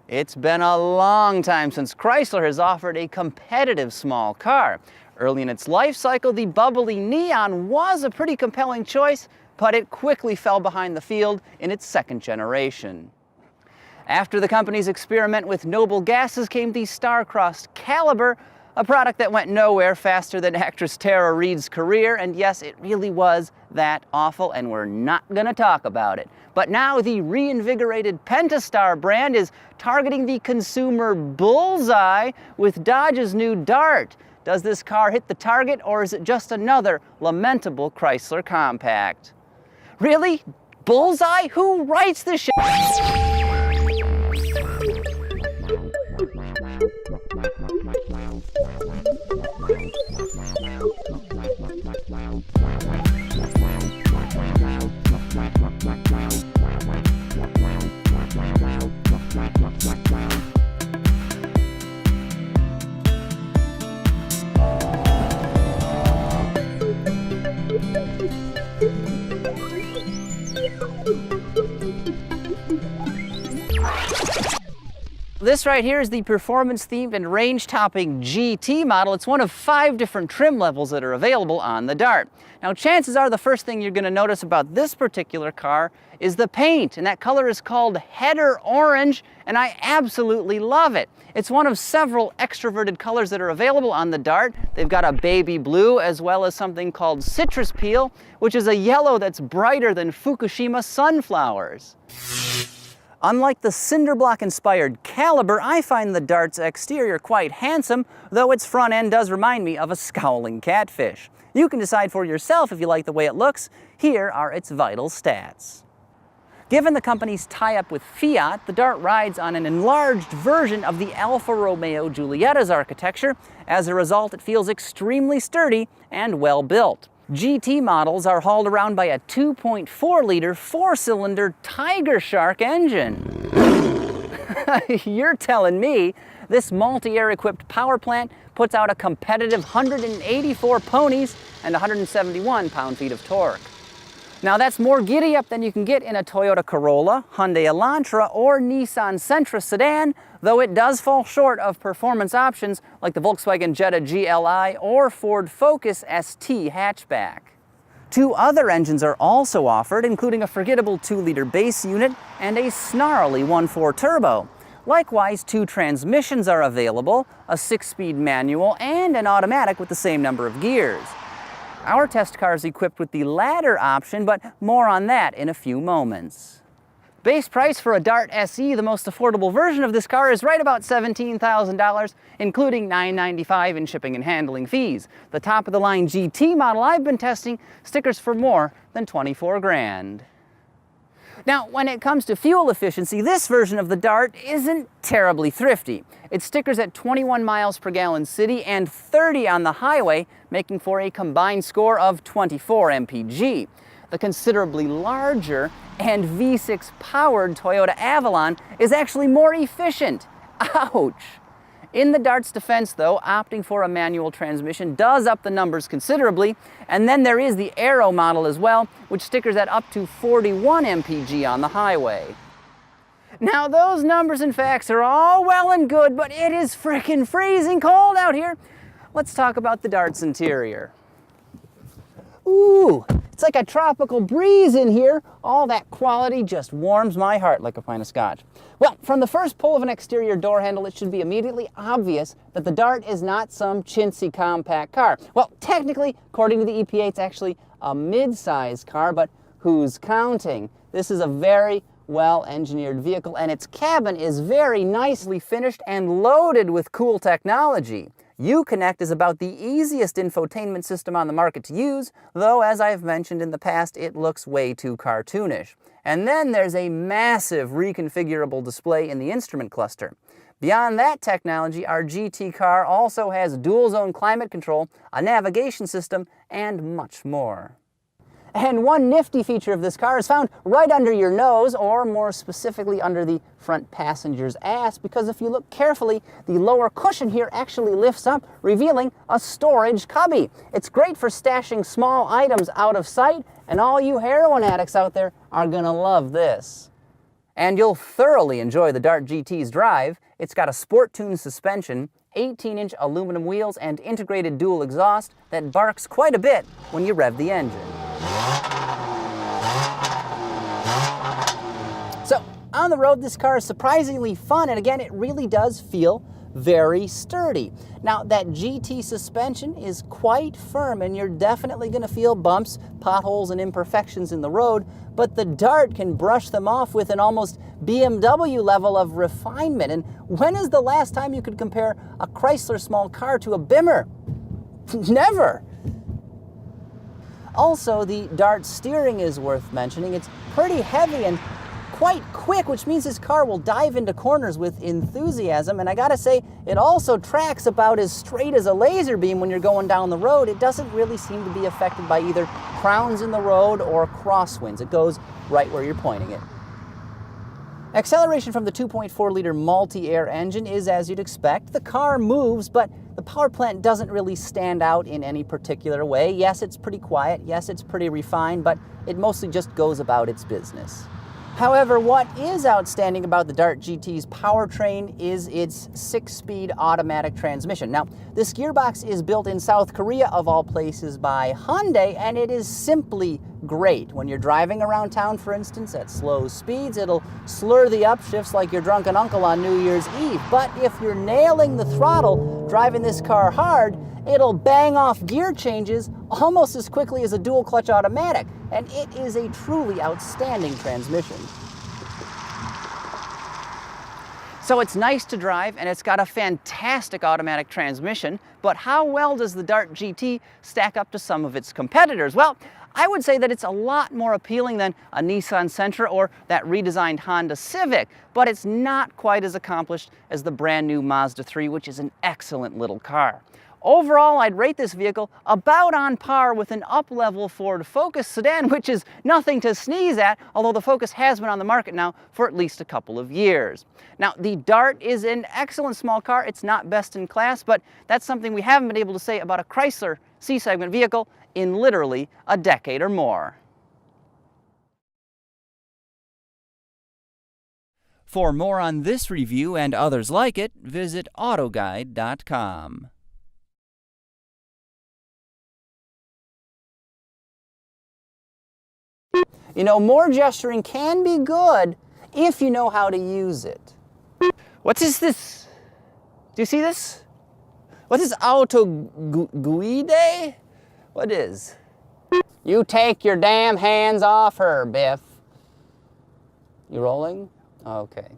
It's been a long time since Chrysler has offered a competitive small car. Early in its life cycle, the bubbly Neon was a pretty compelling choice, but it quickly fell behind the field in its second generation. After the company's experiment with noble gases came the star-crossed Caliber, a product that went nowhere faster than actress Tara Reid's career, and yes, it really was that awful, and we're not gonna talk about it. But now the reinvigorated Pentastar brand is targeting the consumer bullseye with Dodge's new Dart. Does this car hit the target, or is it just another lamentable Chrysler compact? Really? Bullseye? Who writes this shit? This right here is the performance-themed and range-topping GT model. It's one of 5 different trim levels that are available on the Dart. Now, chances are the first thing you're going to notice about this particular car is the paint, and that color is called Header Orange, and I absolutely love it. It's one of several extroverted colors that are available on the Dart. They've got a baby blue as well as something called Citrus Peel, which is a yellow that's brighter than Fukushima sunflowers. Unlike the Cinderblock-inspired Caliber, I find the Dart's exterior quite handsome, though its front end does remind me of a scowling catfish. You can decide for yourself if you like the way it looks. Here are its vital stats. Given the company's tie-up with Fiat, the Dart rides on an enlarged version of the Alfa Romeo Giulietta's architecture. As a result, it feels extremely sturdy and well-built. GT models are hauled around by a 2.4-liter 4-cylinder Tiger Shark engine. You're telling me this multi-air equipped power plant puts out a competitive 184 ponies and 171 pound-feet of torque. Now that's more giddy-up than you can get in a Toyota Corolla, Hyundai Elantra, or Nissan Sentra sedan, though it does fall short of performance options like the Volkswagen Jetta GLI or Ford Focus ST hatchback. 2 other engines are also offered, including a forgettable 2-liter base unit and a snarly 1.4 turbo. Likewise, 2 transmissions are available, a 6-speed manual and an automatic with the same number of gears. Our test car is equipped with the latter option, but more on that in a few moments. Base price for a Dart SE, the most affordable version of this car, is right about $17,000, including $995 in shipping and handling fees. The top-of-the-line GT model I've been testing stickers for more than 24 grand. Now, when it comes to fuel efficiency, this version of the Dart isn't terribly thrifty. It stickers at 21 miles per gallon city and 30 on the highway, making for a combined score of 24 mpg. The considerably larger and V6-powered Toyota Avalon is actually more efficient. Ouch! In the Dart's defense, though, opting for a manual transmission does up the numbers considerably, and then there is the Aero model as well, which stickers at up to 41 mpg on the highway. Now, those numbers and facts are all well and good, but it is frickin' freezing cold out here. Let's talk about the Dart's interior. Ooh, it's like a tropical breeze in here. All that quality just warms my heart like a pint of scotch. Well, from the first pull of an exterior door handle, it should be immediately obvious that the Dart is not some chintzy compact car. Well, technically, according to the EPA, it's actually a mid-size car, but who's counting? This is a very well-engineered vehicle, and its cabin is very nicely finished and loaded with cool technology. Uconnect is about the easiest infotainment system on the market to use, though as I've mentioned in the past, it looks way too cartoonish. And then there's a massive reconfigurable display in the instrument cluster. Beyond that technology, our GT car also has dual-zone climate control, a navigation system, and much more. And one nifty feature of this car is found right under your nose, or more specifically under the front passenger's ass, because if you look carefully, the lower cushion here actually lifts up, revealing a storage cubby. It's great for stashing small items out of sight, and all you heroin addicts out there are gonna love this. And you'll thoroughly enjoy the Dart GT's drive. It's got a sport-tuned suspension, 18-inch aluminum wheels, and integrated dual exhaust that barks quite a bit when you rev the engine. So, on the road, this car is surprisingly fun, and again, it really does feel very sturdy. Now, that GT suspension is quite firm, and you're definitely going to feel bumps, potholes, and imperfections in the road, but the Dart can brush them off with an almost BMW level of refinement. And when is the last time you could compare a Chrysler small car to a Bimmer? Never! Also, the Dart steering is worth mentioning. It's pretty heavy and quite quick, which means this car will dive into corners with enthusiasm. And I gotta say, it also tracks about as straight as a laser beam when you're going down the road. It doesn't really seem to be affected by either crowns in the road or crosswinds. It goes right where you're pointing it. Acceleration from the 2.4-liter multi-air engine is as you'd expect. The car moves, but the power plant doesn't really stand out in any particular way. Yes, it's pretty quiet. Yes, it's pretty refined, but it mostly just goes about its business. However, what is outstanding about the Dart GT's powertrain is its 6-speed automatic transmission. Now, this gearbox is built in South Korea, of all places, by Hyundai, and it is simply great. When you're driving around town, for instance, at slow speeds, it'll slur the upshifts like your drunken uncle on New Year's Eve. But if you're nailing the throttle, driving this car hard, it'll bang off gear changes almost as quickly as a dual clutch automatic, and it is a truly outstanding transmission. So it's nice to drive, and it's got a fantastic automatic transmission, but how well does the Dart GT stack up to some of its competitors? Well, I would say that it's a lot more appealing than a Nissan Sentra or that redesigned Honda Civic, but it's not quite as accomplished as the brand new Mazda 3, which is an excellent little car. Overall, I'd rate this vehicle about on par with an up-level Ford Focus sedan, which is nothing to sneeze at, although the Focus has been on the market now for at least a couple of years. Now, the Dart is an excellent small car. It's not best in class, but that's something we haven't been able to say about a Chrysler C-segment vehicle in literally a decade or more. For more on this review and others like it, visit Autoguide.com. You know, more gesturing can be good if you know how to use it. What is this? Do you see this? What is Autoguide? What is? You take your damn hands off her, Biff. You rolling? Okay.